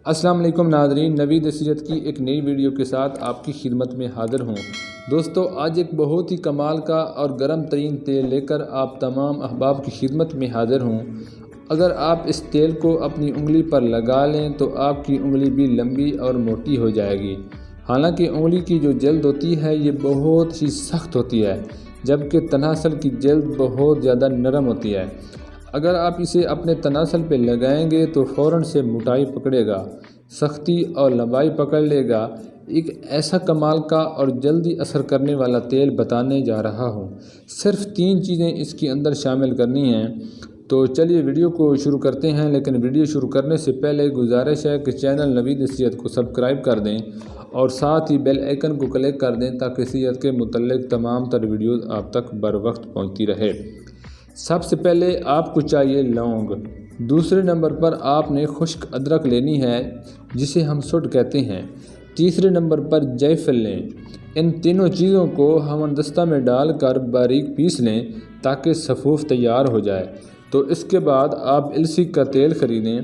السلام علیکم ناظرین، نوید نصیحت کی ایک نئی ویڈیو کے ساتھ آپ کی خدمت میں حاضر ہوں۔ دوستو، آج ایک بہت ہی کمال کا اور گرم ترین تیل لے کر آپ تمام احباب کی خدمت میں حاضر ہوں۔ اگر آپ اس تیل کو اپنی انگلی پر لگا لیں تو آپ کی انگلی بھی لمبی اور موٹی ہو جائے گی۔ حالانکہ انگلی کی جو جلد ہوتی ہے یہ بہت ہی سخت ہوتی ہے، جبکہ تناسل کی جلد بہت زیادہ نرم ہوتی ہے۔ اگر آپ اسے اپنے تناسل پہ لگائیں گے تو فوراً سے موٹائی پکڑے گا، سختی اور لمبائی پکڑ لے گا۔ ایک ایسا کمال کا اور جلدی اثر کرنے والا تیل بتانے جا رہا ہوں۔ صرف 3 چیزیں اس کے اندر شامل کرنی ہیں۔ تو چلیے ویڈیو کو شروع کرتے ہیں، لیکن ویڈیو شروع کرنے سے پہلے گزارش ہے کہ چینل نوید نصیحت کو سبسکرائب کر دیں اور ساتھ ہی بیل آئیکن کو کلک کر دیں تاکہ صحت کے متعلق تمام تر ویڈیوز آپ تک بر وقت پہنچتی رہے۔ سب سے پہلے آپ کو چاہیے لونگ۔ دوسرے نمبر پر آپ نے خشک ادرک لینی ہے جسے ہم سٹ کہتے ہیں۔ تیسرے نمبر پر جائفل لیں۔ ان تینوں چیزوں کو ہمدستہ میں ڈال کر باریک پیس لیں تاکہ سفوف تیار ہو جائے۔ تو اس کے بعد آپ السی کا تیل خریدیں۔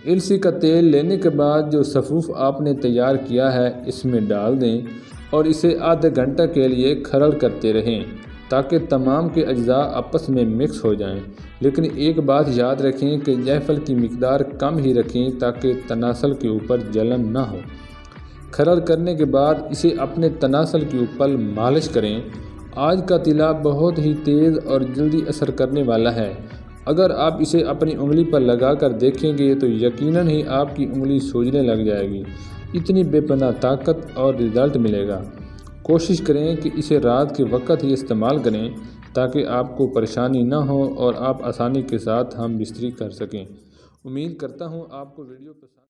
السی کا تیل لینے کے بعد جو سفوف آپ نے تیار کیا ہے اس میں ڈال دیں اور اسے آدھے گھنٹے کے لیے کھرل کرتے رہیں تاکہ تمام کے اجزاء آپس میں مکس ہو جائیں۔ لیکن ایک بات یاد رکھیں کہ جائفل کی مقدار کم ہی رکھیں تاکہ تناسل کے اوپر جلن نہ ہو۔ کھرل کرنے کے بعد اسے اپنے تناسل کے اوپر مالش کریں۔ آج کا تیلا بہت ہی تیز اور جلدی اثر کرنے والا ہے۔ اگر آپ اسے اپنی انگلی پر لگا کر دیکھیں گے تو یقیناً ہی آپ کی انگلی سوجنے لگ جائے گی۔ اتنی بے پناہ طاقت اور رزلٹ ملے گا۔ کوشش کریں کہ اسے رات کے وقت ہی استعمال کریں تاکہ آپ کو پریشانی نہ ہو اور آپ آسانی کے ساتھ ہم بستری کر سکیں۔ امید کرتا ہوں آپ کو ویڈیو پسند